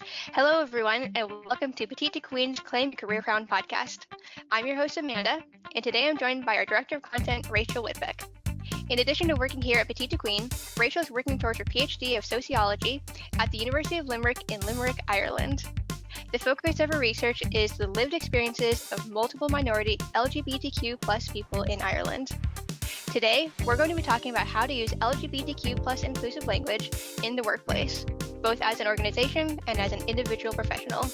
Hello, everyone, and welcome to Petite to Queen's Claim Your Career Crown podcast. I'm your host, Amanda, and today I'm joined by our Director of Content, Rachel Whitbeck. In addition to working here at Petite to Queen, Rachel is working towards her PhD of Sociology at the University of Limerick in Limerick, Ireland. The focus of her research is the lived experiences of multiple minority LGBTQ plus people in Ireland. Today, we're going to be talking about how to use LGBTQ plus inclusive language in the workplace, both as an organization and as an individual professional.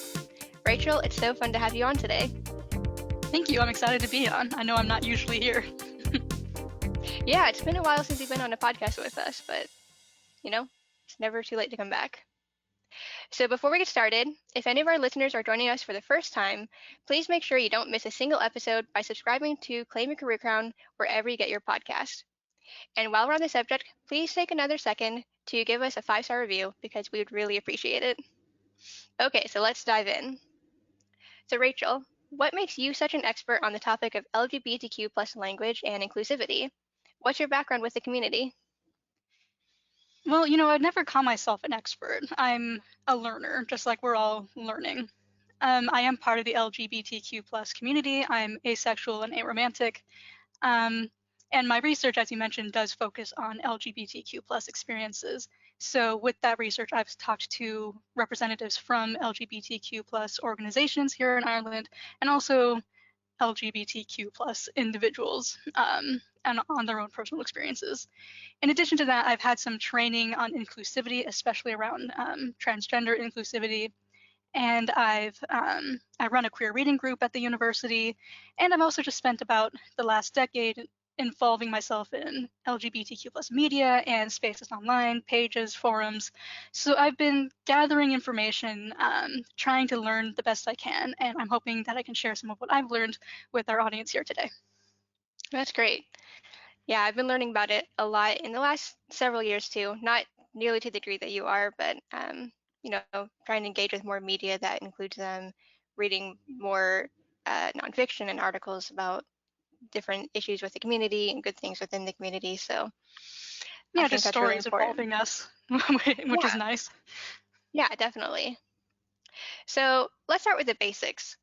Rachel, it's so fun to have you on today. Thank you. I'm excited to be on. I know I'm not usually here. Yeah, it's been a while since you've been on a podcast with us, but it's never too late to come back. So before we get started, if any of our listeners are joining us for the first time, please make sure you don't miss a single episode by subscribing to Claim Your Career Crown wherever you get your podcast. And while we're on the subject, please take another second to give us a 5-star review because we would really appreciate it. Okay, so let's dive in. So Rachel, what makes you such an expert on the topic of LGBTQ plus language and inclusivity? What's your background with the community? Well, I'd never call myself an expert. I'm a learner, just like we're all learning. I am part of the LGBTQ plus community. I'm asexual and aromantic. And my research, as you mentioned, does focus on LGBTQ plus experiences. So with that research, I've talked to representatives from LGBTQ plus organizations here in Ireland, and also LGBTQ plus individuals and on their own personal experiences. In addition to that, I've had some training on inclusivity, especially around transgender inclusivity. And I run a queer reading group at the university. And I've also just spent about the last decade involving myself in LGBTQ plus media and spaces online, pages, forums. So I've been gathering information, trying to learn the best I can, and I'm hoping that I can share some of what I've learned with our audience here today. That's great. Yeah, I've been learning about it a lot in the last several years too, not nearly to the degree that you are, but trying to engage with more media that includes reading more nonfiction and articles about different issues with the community and good things within the community. So yeah, I think just that's really stories important. involving us, which is nice. Yeah, definitely. So let's start with the basics.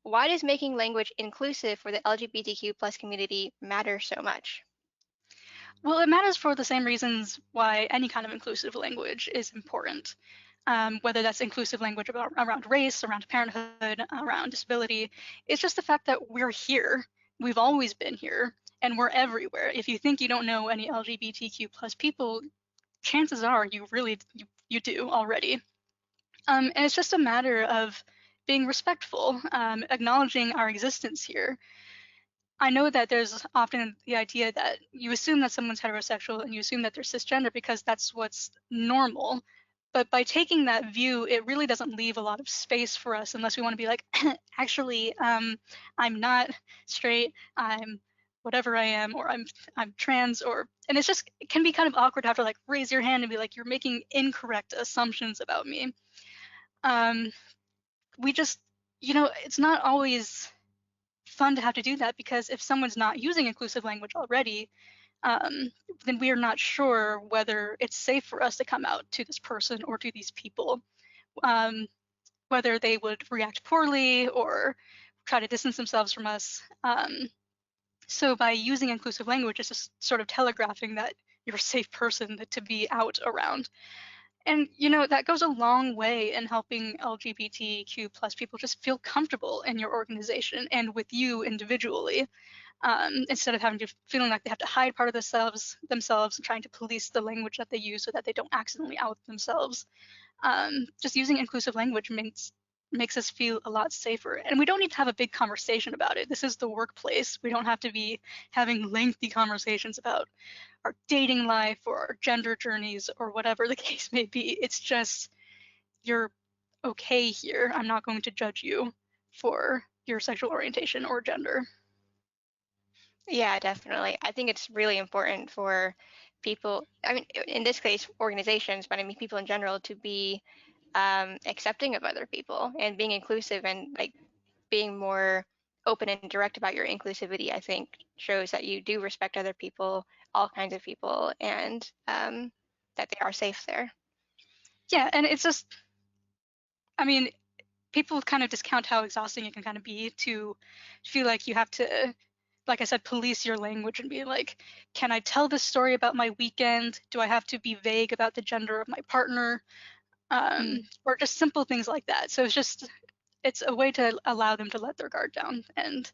Why does making language inclusive for the LGBTQ plus community matter so much? Well, it matters for the same reasons why any kind of inclusive language is important. Whether that's inclusive language around race, around parenthood, around disability. It's just the fact that we're here. We've always been here, and we're everywhere. If you think you don't know any LGBTQ plus people, chances are you do already. And it's just a matter of being respectful, acknowledging our existence here. I know that there's often the idea that you assume that someone's heterosexual and you assume that they're cisgender because that's what's normal. But by taking that view, it really doesn't leave a lot of space for us unless we want to be like, actually, I'm not straight, I'm whatever I am, or I'm trans, and it can be kind of awkward to have to like raise your hand and be like, you're making incorrect assumptions about me. We just, it's not always fun to have to do that because if someone's not using inclusive language already, then we are not sure whether it's safe for us to come out to this person or to these people, whether they would react poorly or try to distance themselves from us. So by using inclusive language, it's just sort of telegraphing that you're a safe person to be out around. And that goes a long way in helping LGBTQ plus people just feel comfortable in your organization and with you individually, instead of feeling like they have to hide part of themselves and trying to police the language that they use so that they don't accidentally out themselves. Just using inclusive language makes us feel a lot safer. And we don't need to have a big conversation about it. This is the workplace. We don't have to be having lengthy conversations about our dating life or our gender journeys or whatever the case may be. It's just, you're okay here. I'm not going to judge you for your sexual orientation or gender. Yeah, definitely. I think it's really important for people, I mean, in this case, organizations, but I mean, people in general to be accepting of other people and being inclusive and like being more open and direct about your inclusivity, I think shows that you do respect other people, all kinds of people, and that they are safe there. Yeah, and it's just, I mean, people kind of discount how exhausting it can kind of be to feel like you have to, like I said, police your language and be like, can I tell this story about my weekend? Do I have to be vague about the gender of my partner? Hmm. Or just simple things like that. So it's a way to allow them to let their guard down and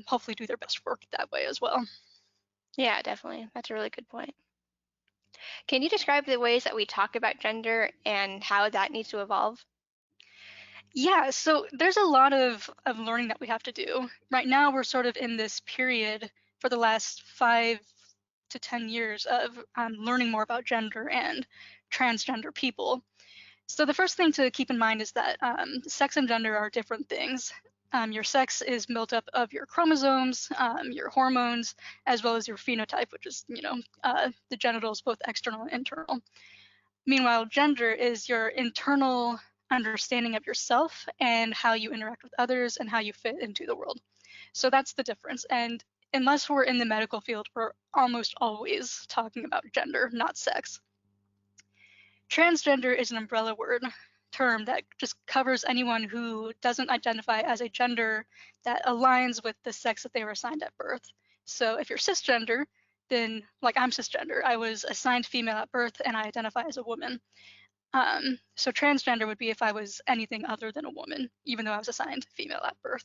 hopefully do their best work that way as well. Yeah, definitely. That's a really good point. Can you describe the ways that we talk about gender and how that needs to evolve? Yeah, so there's a lot of learning that we have to do. Right now, we're sort of in this period for the last 5 to 10 years of learning more about gender and transgender people. So the first thing to keep in mind is that sex and gender are different things. Your sex is built up of your chromosomes, your hormones, as well as your phenotype, which is, the genitals, both external and internal. Meanwhile, gender is your internal understanding of yourself and how you interact with others and how you fit into the world. So that's the difference. And unless we're in the medical field, we're almost always talking about gender, not sex. Transgender is an umbrella term that just covers anyone who doesn't identify as a gender that aligns with the sex that they were assigned at birth. So if you're cisgender, then like I'm cisgender, I was assigned female at birth and I identify as a woman. So transgender would be if I was anything other than a woman, even though I was assigned female at birth.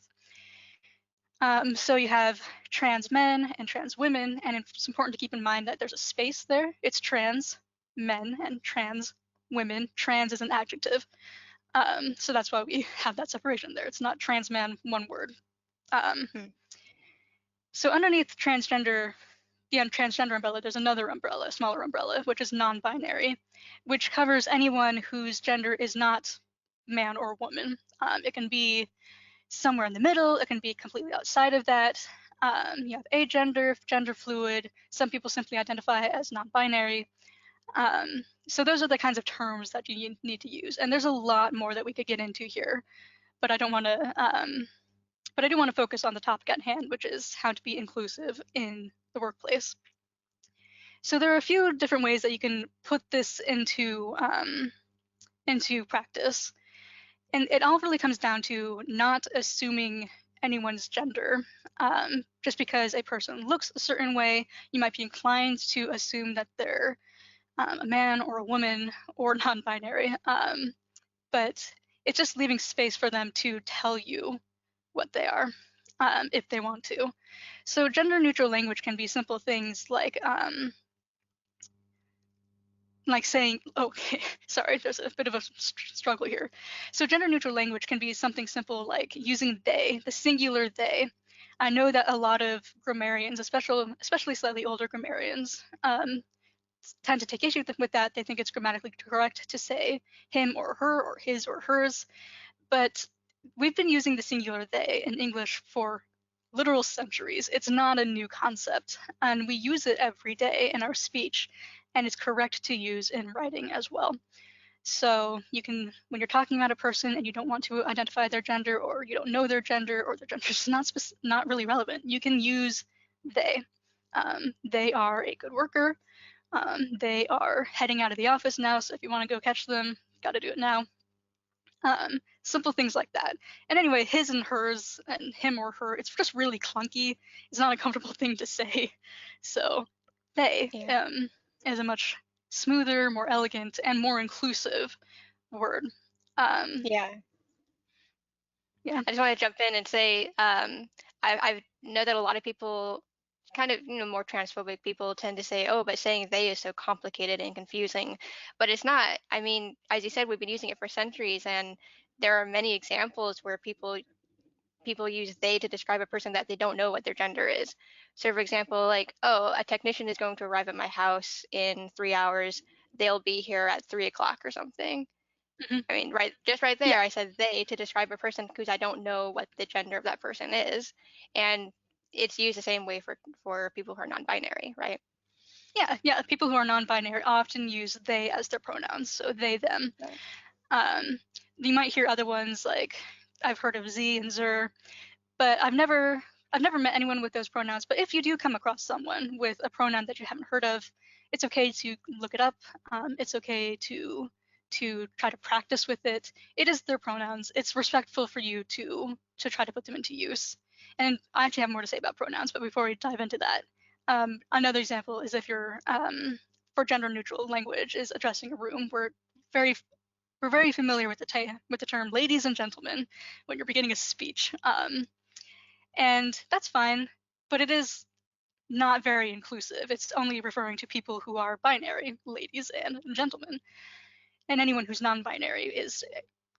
So you have trans men and trans women, and it's important to keep in mind that there's a space there. It's trans men and trans women. Trans is an adjective. So that's why we have that separation there. It's not trans man, one word. Hmm. So underneath transgender, beyond transgender umbrella, there's another umbrella, smaller umbrella, which is non-binary, which covers anyone whose gender is not man or woman. It can be somewhere in the middle. It can be completely outside of that. You have agender, gender fluid. Some people simply identify as non-binary. So those are the kinds of terms that you need to use. And there's a lot more that we could get into here, but I don't want to. But I do want to focus on the topic at hand, which is how to be inclusive in the workplace. So there are a few different ways that you can put this into practice. And it all really comes down to not assuming anyone's gender. Just because a person looks a certain way, you might be inclined to assume that they're a man or a woman or non-binary. But it's just leaving space for them to tell you what they are, if they want to. So gender neutral language can be simple things like saying, okay, sorry, there's a bit of a struggle here. So gender neutral language can be something simple like using they, the singular they. I know that a lot of grammarians, especially slightly older grammarians, tend to take issue with that. They think it's grammatically correct to say him or her or his or hers, but we've been using the singular they in English for literal centuries. It's not a new concept, and we use it every day in our speech, and it's correct to use in writing as well. So you can, when you're talking about a person and you don't want to identify their gender, or you don't know their gender, or their gender is not really relevant, you can use they. They are a good worker. They are heading out of the office now, so if you want to go catch them, got to do it now. Simple things like that. And anyway, his and hers and him or her, it's just really clunky. It's not a comfortable thing to say. So they Yeah. is a much smoother, more elegant, and more inclusive word. Um, Yeah. yeah. I just want to jump in and say I know that a lot of people, kind of, more transphobic people tend to say, oh, but saying they is so complicated and confusing. But it's not. I mean, as you said, we've been using it for centuries, and there are many examples where people use they to describe a person that they don't know what their gender is. So for example, like, oh, a technician is going to arrive at my house in 3 hours. They'll be here at 3 o'clock or something. Mhm. I mean, just right Yeah. there, I said they to describe a person because I don't know what the gender of that person is. And it's used the same way for people who are non-binary, right? Yeah. People who are non-binary often use they as their pronouns, so they, them. Right. Um, you might hear other ones like I've heard of Z and Zer, but I've never met anyone with those pronouns. But if you do come across someone with a pronoun that you haven't heard of, it's okay to look it up. It's okay to to try to practice with it. It is their pronouns. It's respectful for you to try to put them into use. And I actually have more to say about pronouns, but before we dive into that, another example is if you're for gender neutral language is addressing a room. We're very familiar with the term ladies and gentlemen when you're beginning a speech, and that's fine, but it is not very inclusive. It's only referring to people who are binary, ladies and gentlemen, and anyone who's non-binary is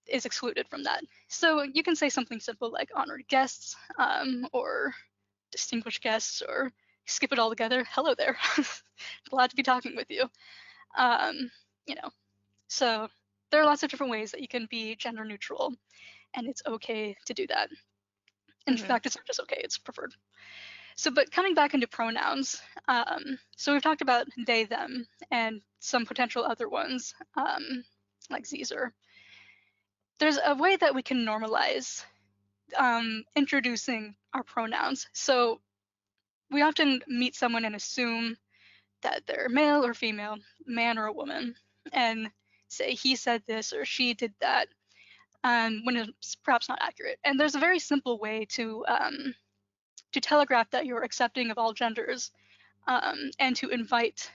excluded from that. So you can say something simple like honored guests, or distinguished guests, or skip it all together. Hello there, glad to be talking with you. You know, so there are lots of different ways that you can be gender neutral, and it's okay to do that. In fact, it's not just okay, it's preferred. So, but coming back into pronouns, so we've talked about they, them, and some potential other ones, like Caesar. There's a way that we can normalize introducing our pronouns. So we often meet someone and assume that they're male or female, man or a woman, and say he said this or she did that, when it's perhaps not accurate. And there's a very simple way to telegraph that you're accepting of all genders, and to invite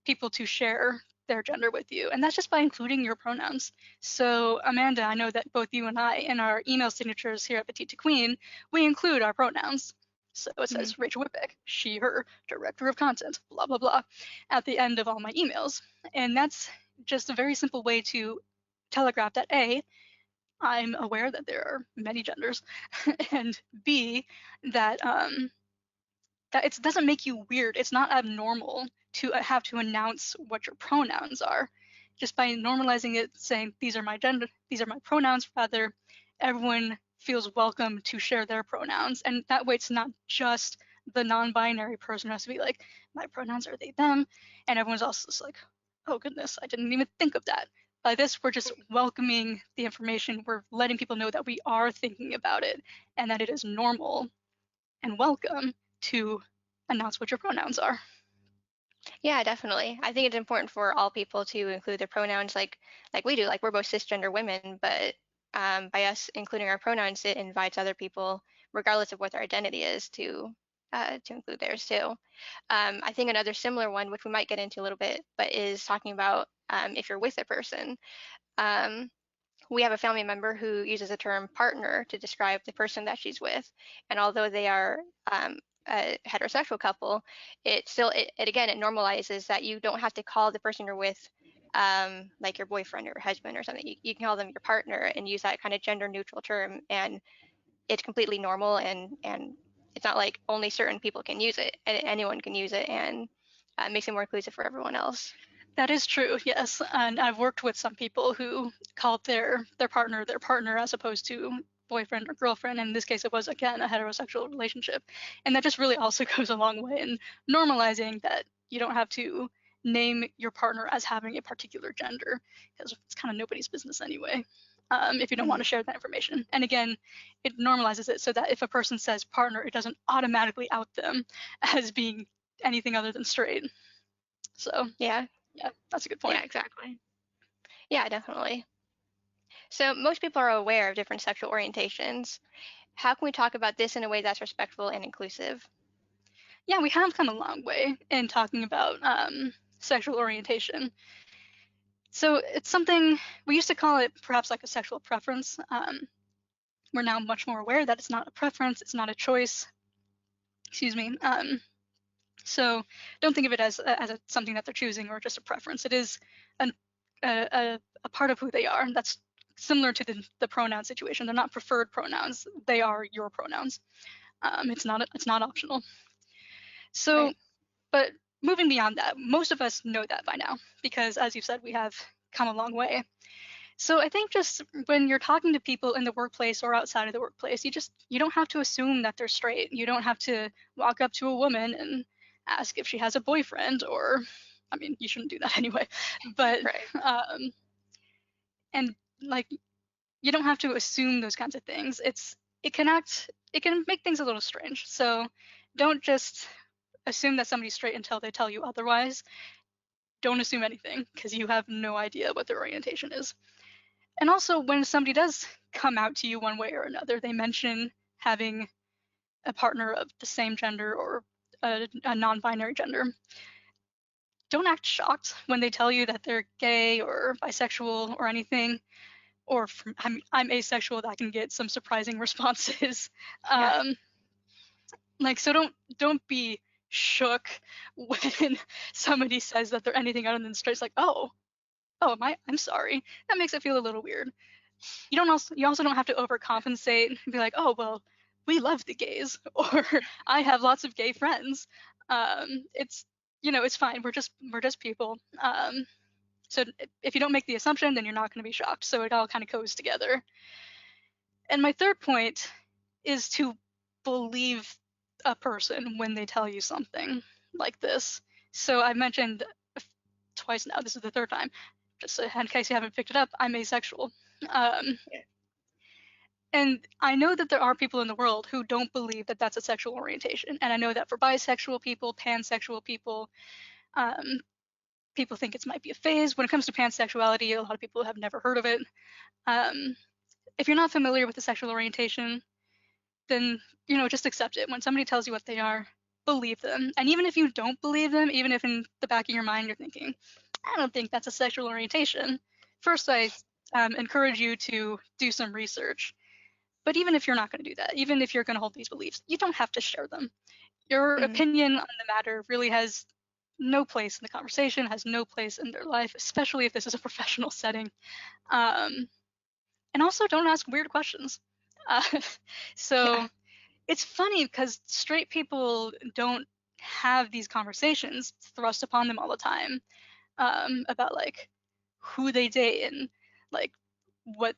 people to share their gender with you. And that's just by including your pronouns. So Amanda, I know that both you and I in our email signatures here at Petite to Queen, we include our pronouns. So it says Rachel Whitbeck, she, her, director of content, blah, blah, blah, at the end of all my emails. And that's just a very simple way to telegraph that A, I'm aware that there are many genders, and B, that that it doesn't make you weird. It's not abnormal to have to announce what your pronouns are. Just by normalizing it, saying these are my gender, these are my pronouns, rather, everyone feels welcome to share their pronouns. And that way it's not just the non-binary person who has to be like, my pronouns are they, them. And everyone's also just like, oh goodness, I didn't even think of that. By this, we're just welcoming the information. We're letting people know that we are thinking about it and that it is normal and welcome to announce what your pronouns are. Yeah, definitely. I think it's important for all people to include their pronouns like we do. Like we're both cisgender women, but by us including our pronouns, it invites other people, regardless of what their identity is, to include theirs too. I think another similar one, which we might get into a little bit, but is talking about if you're with a person. We have a family member who uses the term partner to describe the person that she's with, and although they are a heterosexual couple, it again, it normalizes that you don't have to call the person you're with like your boyfriend or husband or something. You can call them your partner and use that kind of gender neutral term, and it's completely normal, and it's not like only certain people can use it. Anyone can use it, and makes it more inclusive for everyone else. That is true, yes. And I've worked with some people who called their partner as opposed to boyfriend or girlfriend. In this case, it was, again, a heterosexual relationship. And that just really also goes a long way in normalizing that you don't have to name your partner as having a particular gender, because it's kind of nobody's business anyway, if you don't want to share that information. And again, it normalizes it so that if a person says partner, it doesn't automatically out them as being anything other than straight. So yeah, that's a good point. Yeah, exactly. Yeah, definitely. So most people are aware of different sexual orientations. How can we talk about this in a way that's respectful and inclusive? Yeah, we have come a long way in talking about sexual orientation. So it's something, we used to call it perhaps like a sexual preference. We're now much more aware that it's not a preference, it's not a choice. Excuse me. So don't think of it as something that they're choosing or just a preference. It is a part of who they are. That's similar to the pronoun situation. They're not preferred pronouns. They are your pronouns. It's not optional. So, right. But moving beyond that, most of us know that by now because, as you said, we have come a long way. So I think just when you're talking to people in the workplace or outside of the workplace, you don't have to assume that they're straight. You don't have to walk up to a woman and ask if she has a boyfriend, or, I mean, you shouldn't do that anyway. But right. And like, you don't have to assume those kinds of things. It can make things a little strange. So don't just assume that somebody's straight until they tell you otherwise. don't assume anything because you have no idea what their orientation is. And also, when somebody does come out to you one way or another, they mention having a partner of the same gender or a non-binary gender, don't act shocked when they tell you that they're gay or bisexual or anything, or I'm asexual. That can get some surprising responses. Yeah. So don't be shook when somebody says that they're anything other than straight. It's like, I'm sorry. That makes it feel a little weird. You also don't have to overcompensate and be like, oh well, we love the gays, or I have lots of gay friends. It's fine. We're just people. So if you don't make the assumption, then you're not going to be shocked. So it all kind of goes together. And my third point is to believe a person when they tell you something like this. So I mentioned twice now, this is the third time, just in case you haven't picked it up, I'm asexual. And I know that there are people in the world who don't believe that that's a sexual orientation. And I know that for bisexual people, pansexual people, people think it might be a phase. When it comes to pansexuality, a lot of people have never heard of it. If you're not familiar with the sexual orientation, then, just accept it. When somebody tells you what they are, believe them. And even if you don't believe them, even if in the back of your mind you're thinking, I don't think that's a sexual orientation, first I encourage you to do some research. But even if you're not going to do that, even if you're going to hold these beliefs, you don't have to share them. Your opinion on the matter really has no place in the conversation, has no place in their life, especially if this is a professional setting. And also don't ask weird questions. It's funny because straight people don't have these conversations thrust upon them all the time about like who they date and like what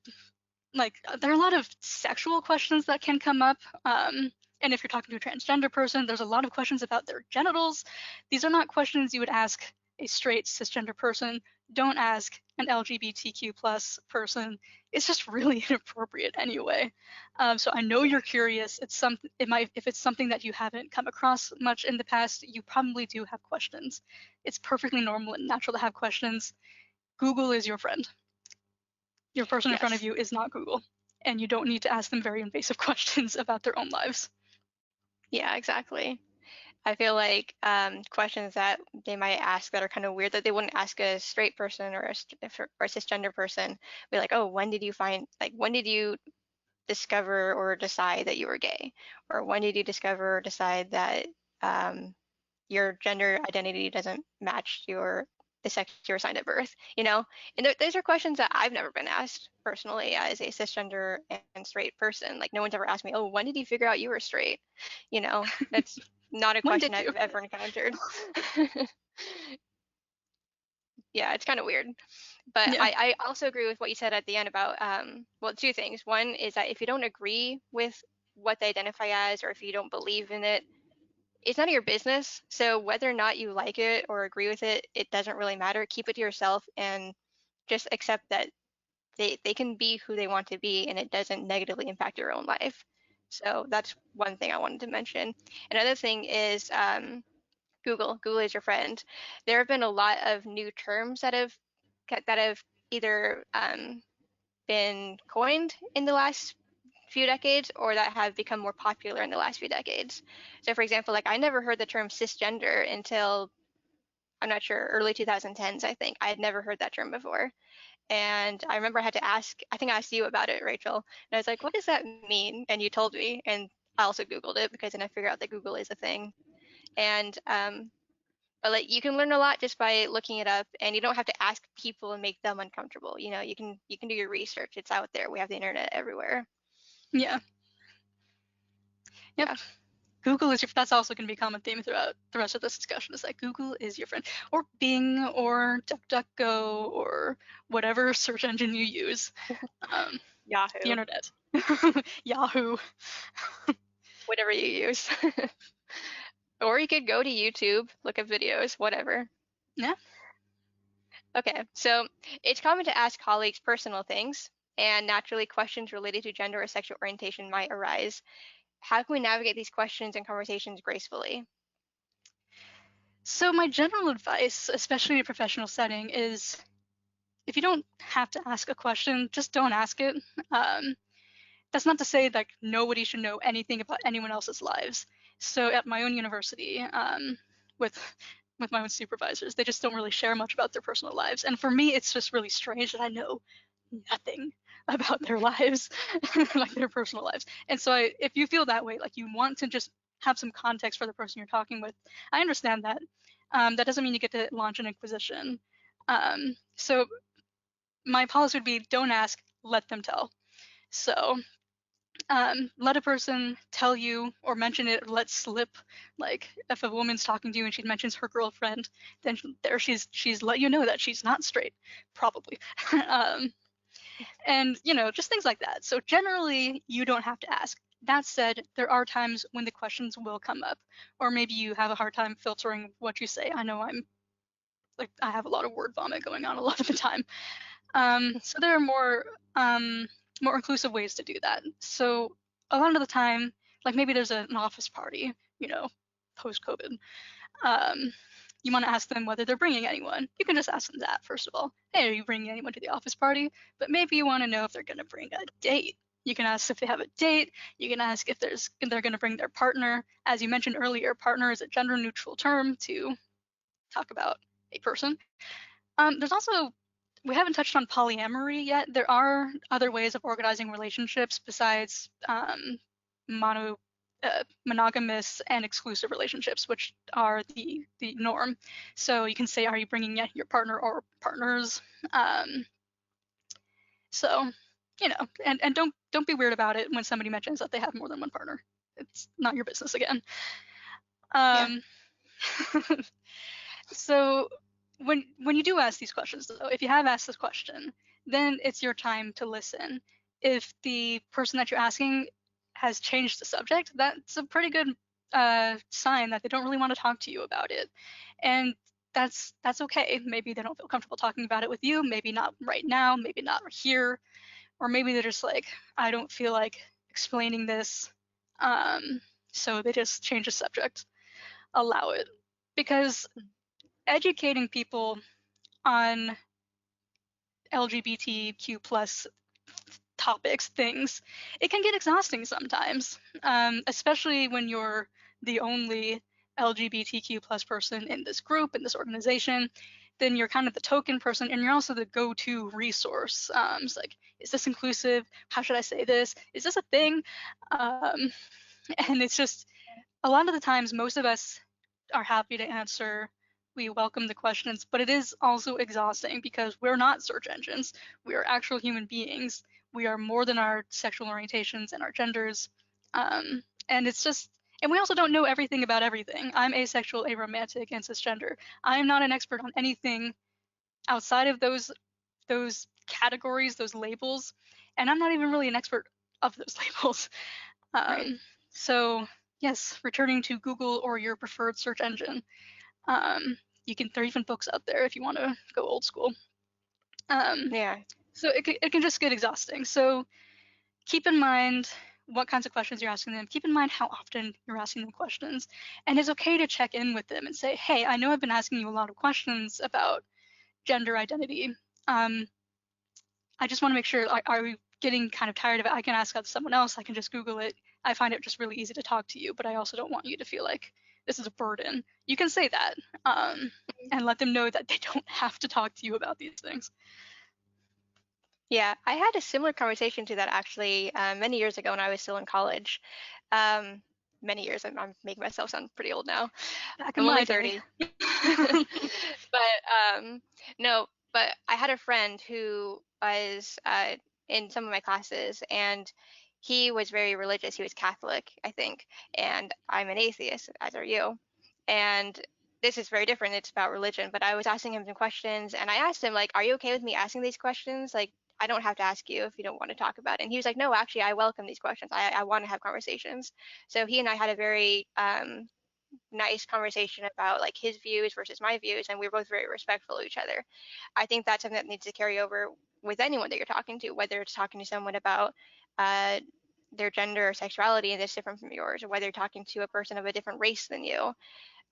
there are a lot of sexual questions that can come up. And if you're talking to a transgender person, there's a lot of questions about their genitals. These are not questions you would ask a straight cisgender person. Don't ask an LGBTQ plus person. It's just really inappropriate anyway. So I know you're curious. If it's something that you haven't come across much in the past, you probably do have questions. It's perfectly normal and natural to have questions. Google is your friend. Your person in front of you is not Google, and you don't need to ask them very invasive questions about their own lives. Yeah, exactly. I feel like questions that they might ask that are kind of weird that they wouldn't ask a straight person or a cisgender person, be like, oh, when did you discover or decide that you were gay? Or when did you discover or decide that your gender identity doesn't match the sex you were assigned at birth, And those are questions that I've never been asked personally as a cisgender and straight person. Like no one's ever asked me, oh, when did you figure out you were straight? That's not a question I've ever encountered. Yeah, it's kind of weird. But yeah. I also agree with what you said at the end about, two things. One is that if you don't agree with what they identify as, or if you don't believe in it, it's none of your business. So whether or not you like it or agree with it, it doesn't really matter. Keep it to yourself and just accept that they can be who they want to be and it doesn't negatively impact your own life. So that's one thing I wanted to mention. Another thing is Google. Google is your friend. There have been a lot of new terms that have either been coined in the last few decades or that have become more popular in the last few decades. So for example, like I never heard the term cisgender until, I'm not sure, early 2010s, I think. I had never heard that term before. And I remember I had to ask, I think I asked you about it, Rachel. And I was like, what does that mean? And you told me. And I also Googled it because then I figured out that Google is a thing. And but like you can learn a lot just by looking it up, and you don't have to ask people and make them uncomfortable. You can do your research. It's out there. We have the internet everywhere. Yeah. Yep. Yeah. Google is that's also going to be a common theme throughout the rest of this discussion, is that Google is your friend, or Bing or DuckDuckGo or whatever search engine you use. Yahoo. The internet. Yahoo. Whatever you use. Or you could go to YouTube, look up videos, whatever. Yeah. Okay, so it's common to ask colleagues personal things, and naturally questions related to gender or sexual orientation might arise. How can we navigate these questions and conversations gracefully? So my general advice, especially in a professional setting, is if you don't have to ask a question, just don't ask it. Um, that's not to say that nobody should know anything about anyone else's lives. So at my own university, with with my own supervisors, they just don't really share much about their personal lives. And for me, it's just really strange that I know nothing about their lives, like their personal lives. And so if you feel that way, like you want to just have some context for the person you're talking with, I understand that. That doesn't mean you get to launch an inquisition. So my policy would be don't ask, let them tell. So let a person tell you or mention it, let slip. Like if a woman's talking to you and she mentions her girlfriend, then there she's let you know that she's not straight, probably. um, and just things like that. So generally, you don't have to ask. That said, there are times when the questions will come up, or maybe you have a hard time filtering what you say. I know I have a lot of word vomit going on a lot of the time. So there are more inclusive ways to do that. So a lot of the time, like maybe there's an office party, post COVID. Um, you want to ask them whether they're bringing anyone. You can just ask them that first of all. Hey, are you bringing anyone to the office party? But maybe you want to know if they're going to bring a date. You can ask if they have a date. You can ask if they're going to bring their partner. As you mentioned earlier, partner is a gender neutral term to talk about a person. There's also, we haven't touched on polyamory yet. There are other ways of organizing relationships besides monogamous and exclusive relationships, which are the norm. So you can say, are you bringing your partner or partners? So, and don't be weird about it when somebody mentions that they have more than one partner. It's not your business again. Yeah. So when you do ask these questions, though, if you have asked this question, then it's your time to listen. If the person that you're asking has changed the subject, that's a pretty good sign that they don't really want to talk to you about it. And that's okay. Maybe they don't feel comfortable talking about it with you, maybe not right now, maybe not here, or maybe they're just like, I don't feel like explaining this. So they just change the subject. Allow it. Because educating people on LGBTQ plus topics, things, it can get exhausting sometimes, especially when you're the only LGBTQ plus person in this group, in this organization. Then you're kind of the token person, and you're also the go-to resource. It's like, is this inclusive? How should I say this? Is this a thing? And it's just, a lot of the times, most of us are happy to answer. We welcome the questions, but it is also exhausting because we're not search engines. We are actual human beings. We are more than our sexual orientations and our genders. And it's just, and we also don't know everything about everything. I'm asexual, aromantic, and cisgender. I am not an expert on anything outside of those categories, those labels, and I'm not even really an expert of those labels. Right. So yes, returning to Google or your preferred search engine. There are even books out there if you want to go old school. Yeah. So it can just get exhausting. So keep in mind what kinds of questions you're asking them. Keep in mind how often you're asking them questions. And it's okay to check in with them and say, hey, I know I've been asking you a lot of questions about gender identity. I just want to make sure, are we getting kind of tired of it? I can ask someone else. I can just Google it. I find it just really easy to talk to you, but I also don't want you to feel like this is a burden. You can say that and let them know that they don't have to talk to you about these things. Yeah, I had a similar conversation to that actually many years ago when I was still in college. Many years, I'm making myself sound pretty old now. Back in I'm my only day. 30. But no, but I had a friend who was in some of my classes, and he was very religious. He was Catholic, I think, and I'm an atheist, as are you. And this is very different. It's about religion. But I was asking him some questions, and I asked him, like, are you okay with me asking these questions? Like, I don't have to ask you if you don't want to talk about it. And he was like, no, actually, I welcome these questions. I want to have conversations. So he and I had a very nice conversation about like his views versus my views, and we were both very respectful of each other. I think that's something that needs to carry over with anyone that you're talking to, whether it's talking to someone about their gender or sexuality and it's different from yours, or whether you're talking to a person of a different race than you.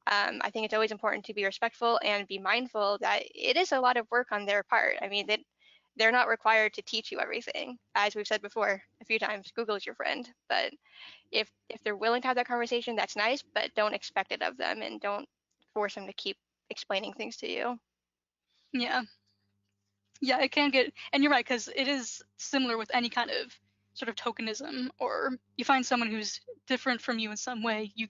I think it's always important to be respectful and be mindful that it is a lot of work on their part. I mean, they're not required to teach you everything. As we've said before a few times, Google is your friend. But if they're willing to have that conversation, that's nice, but don't expect it of them and don't force them to keep explaining things to you. Yeah. Yeah, it can get, and you're right, because it is similar with any kind of sort of tokenism, or you find someone who's different from you in some way. You,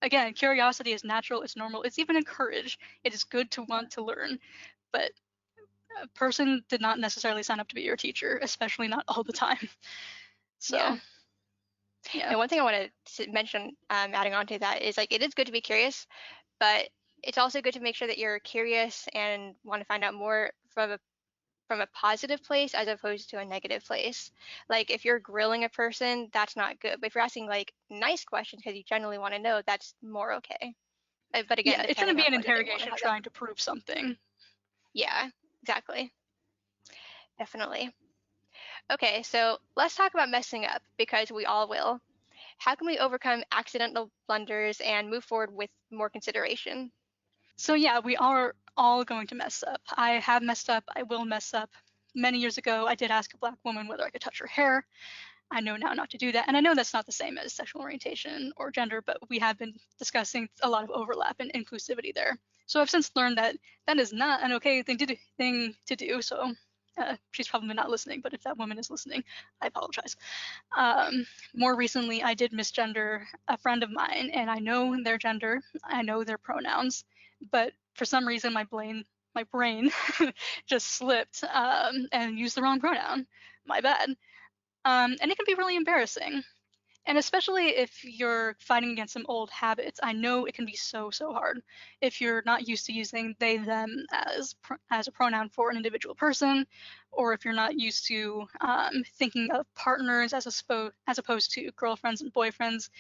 again, curiosity is natural, it's normal, it's even encouraged. It is good to want to learn, but a person did not necessarily sign up to be your teacher, especially not all the time. So, yeah. And one thing I want to mention, adding on to that, is like it is good to be curious, but it's also good to make sure that you're curious and want to find out more from a positive place as opposed to a negative place. Like if you're grilling a person, that's not good. But if you're asking like nice questions because you genuinely want to know, that's more okay. But again, Yeah, it shouldn't depending be on an whether they want to interrogation have that. trying to prove something. Yeah, exactly. Definitely. Okay, so let's talk about messing up because we all will. How can we overcome accidental blunders and move forward with more consideration? So yeah, we are all going to mess up. I have messed up, I will mess up. Many years ago, I did ask a black woman whether I could touch her hair. I know now not to do that. And I know that's not the same as sexual orientation or gender, but we have been discussing a lot of overlap and inclusivity there. So I've since learned that that is not an okay thing to do. So she's probably not listening, but if that woman is listening, I apologize. Um, More recently, I did misgender a friend of mine, and I know their gender, I know their pronouns, but for some reason, my brain just slipped and used the wrong pronoun. My bad. And it can be really embarrassing. And especially if you're fighting against some old habits, I know it can be so, so hard. If you're not used to using they, them as a pronoun for an individual person, or if you're not used to thinking of partners as opposed to girlfriends and boyfriends,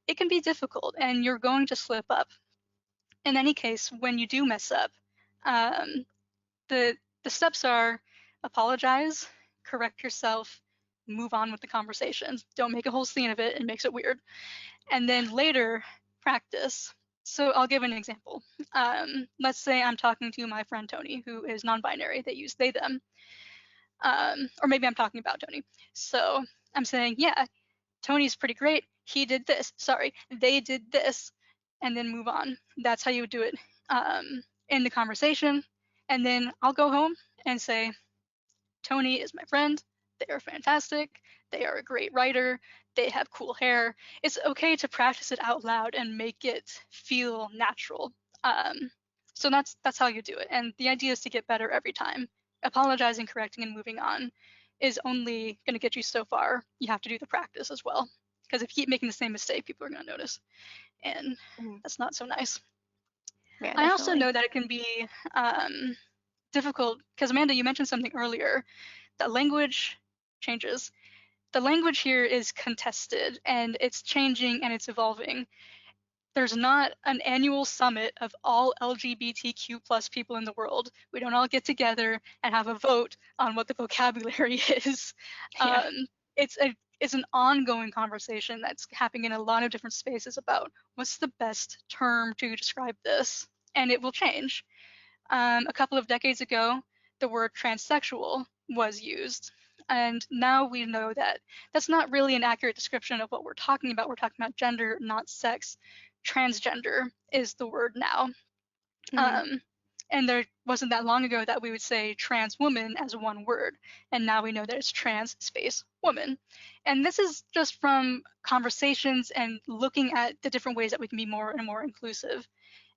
it can be difficult and you're going to slip up. In any case, when you do mess up, um, the steps are apologize, correct yourself, move on with the conversation. Don't make a whole scene of it, it makes it weird. And then later, practice. So I'll give an example. Let's say I'm talking to my friend Tony, who is non-binary. They use they, them. Or maybe I'm talking about Tony. So I'm saying, yeah, Tony's pretty great. He did this. Sorry, they did this. And then move on. That's how you would do it in the conversation. And then I'll go home and say, Tony is my friend. They are fantastic. They are a great writer. They have cool hair. It's okay to practice it out loud and make it feel natural. Um, so that's how you do it. And the idea is to get better every time. Apologizing, correcting, and moving on is only going to get you so far. You have to do the practice as well. Because if you keep making the same mistake, people are going to notice. And Mhm. that's not so nice. Yeah, I also definitely. know that it can be difficult because Amanda, you mentioned something earlier that language changes. The language here is contested and it's changing and it's evolving. There's not an annual summit of all LGBTQ plus people in the world. We don't all get together and have a vote on what the vocabulary is. Yeah. It's an ongoing conversation that's happening in a lot of different spaces about what's the best term to describe this, and it will change. A couple of decades ago, the word transsexual was used. And now we know that that's not really an accurate description of what we're talking about. We're talking about gender, not sex. Transgender is the word now. Mhm. Um, and there wasn't that long ago that we would say trans woman as one word. And now we know that it's trans space woman. And this is just from conversations and looking at the different ways that we can be more and more inclusive.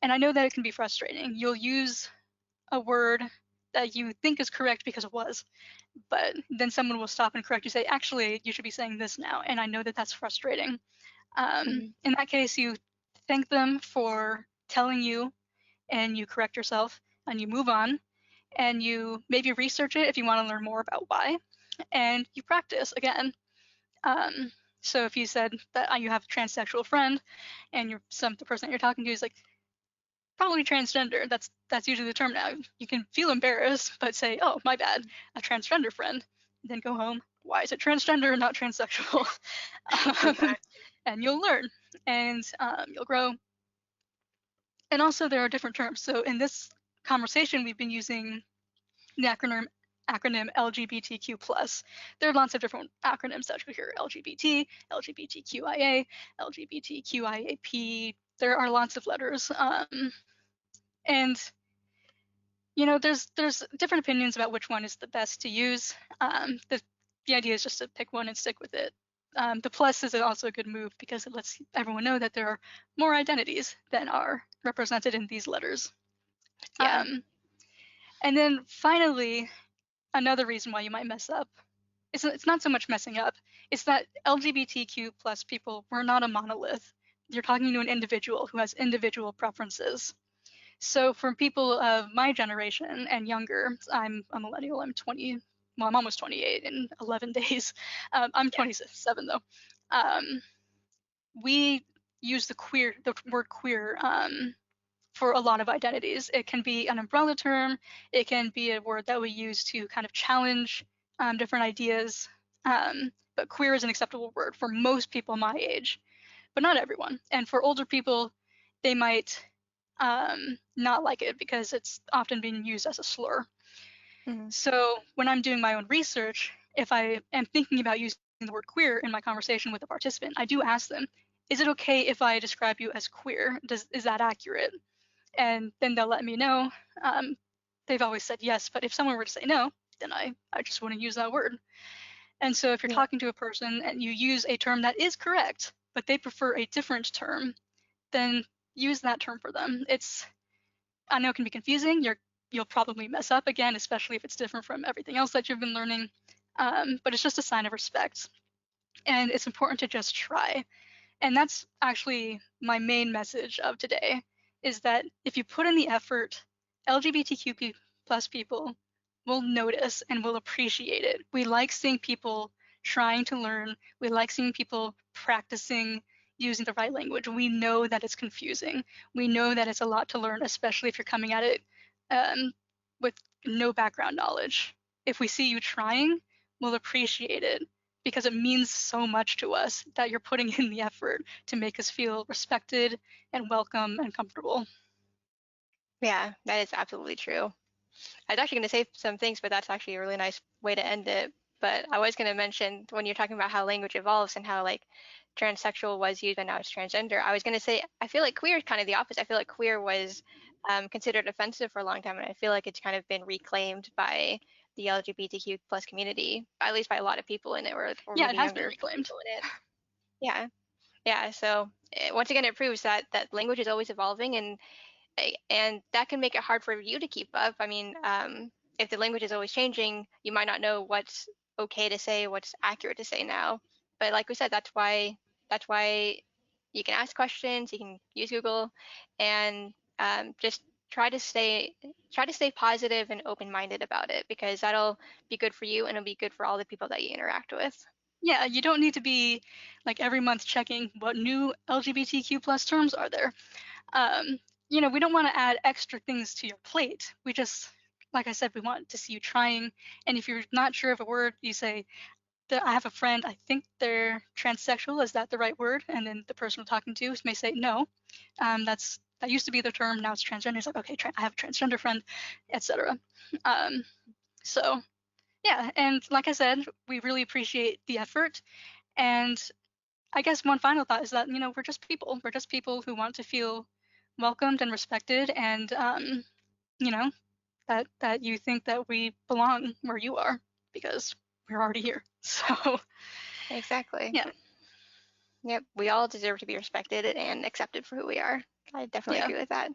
And I know that it can be frustrating. You'll use a word that you think is correct because it was, but then someone will stop and correct you, say, actually, you should be saying this now. And I know that that's frustrating. Mhm. In that case, you thank them for telling you and you correct yourself and you move on and you maybe research it if you want to learn more about why and you practice again. Um, so if you said that you have a transsexual friend and the person that you're talking to is like, probably transgender. That's usually the term now. You can feel embarrassed, but say, "Oh, my bad, a transgender friend." Then go home. Why is it transgender and not transsexual? um, Exactly. and you'll learn, and you'll grow. And also there are different terms. So in this conversation, we've been using the acronym LGBTQ+. There are lots of different acronyms that you hear: LGBT, LGBTQIA, LGBTQIAP. There are lots of letters. And there's different opinions about which one is the best to use. The idea is just to pick one and stick with it. The plus is also a good move because it lets everyone know that there are more identities than are represented in these letters. Yeah. And then finally, another reason why you might mess up, it's not so much messing up, it's that LGBTQ plus people, we're not a monolith. You're talking to an individual who has individual preferences. So for people of my generation and younger, I'm a millennial, I'm 20, well, I'm almost 28 in 11 days. I'm 27 though. We use the word queer for a lot of identities. It can be an umbrella term. It can be a word that we use to kind of challenge different ideas. But queer is an acceptable word for most people my age, but not everyone. And for older people, they might not like it because it's often being used as a slur. Mm-hmm. So when I'm doing my own research, if I am thinking about using the word queer in my conversation with a participant, I do ask them, is it okay if I describe you as queer? Is that accurate? And then they'll let me know. They've always said yes, but if someone were to say no, then I just wouldn't use that word. And so if you're Yeah. talking to a person and you use a term that is correct, but they prefer a different term, then use that term for them. I know it can be confusing. You'll probably mess up again, especially if it's different from everything else that you've been learning. But it's just a sign of respect. And it's important to just try. And that's actually my main message of today, is that if you put in the effort, LGBTQ plus people will notice and will appreciate it. We like seeing people trying to learn. We like seeing people practicing using the right language. We know that it's confusing. We know that it's a lot to learn, especially if you're coming at it with no background knowledge. If we see you trying, we'll appreciate it because it means so much to us that you're putting in the effort to make us feel respected and welcome and comfortable. Yeah, that is absolutely true. I was actually going to say some things, but that's actually a really nice way to end it. But I was going to mention when you're talking about how language evolves and how like transsexual was used and now it's transgender, I was going to say I feel like queer is kind of the opposite. I feel like queer was considered offensive for a long time, and I feel like it's kind of been reclaimed by the LGBTQ plus community, at least by a lot of people in it, or Yeah, it maybe has been younger reclaimed. people in it. Yeah, yeah. So once again, it proves that language is always evolving, and that can make it hard for you to keep up. I mean, if the language is always changing, you might not know what's okay to say, what's accurate to say now. But like we said, that's why you can ask questions, you can use Google, and just try to stay positive and open-minded about it, because that'll be good for you and it'll be good for all the people that you interact with. Yeah, you don't need to be like every month checking what new LGBTQ plus terms are there. Um, we don't want to add extra things to your plate. We just, like I said, we want to see you trying. And if you're not sure of a word, you say, I have a friend, I think they're transsexual. Is that the right word? And then the person we're talking to may say, no, that used to be the term. Now it's transgender. It's like, okay, I have a transgender friend, etc. So yeah, and like I said, we really appreciate the effort. And I guess one final thought is that we're just people. We're just people who want to feel welcomed and respected, and you know that you think that we belong where you are because we're already here. So Exactly. yeah, Yep. We all deserve to be respected and accepted for who we are. I definitely yeah, agree with that.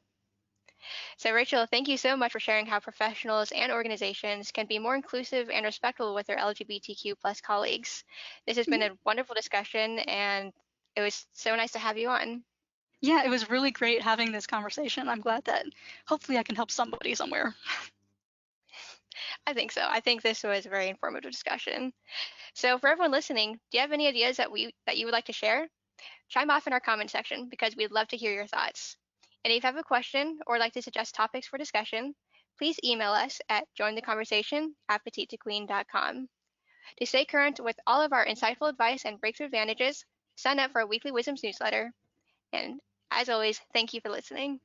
So, Rachel, thank you so much for sharing how professionals and organizations can be more inclusive and respectful with their LGBTQ plus colleagues. This has been a wonderful discussion, and it was so nice to have you on. yeah. It was really great having this conversation. I'm glad that hopefully I can help somebody somewhere. I think so. I think this was a very informative discussion. So, for everyone listening, do you have any ideas that you would like to share? Chime off in our comment section because we'd love to hear your thoughts. And if you have a question or like to suggest topics for discussion, please email us at jointheconversation@petitequeen.com. To stay current with all of our insightful advice and breakthrough advantages, sign up for our weekly Wisdoms newsletter. And as always, thank you for listening.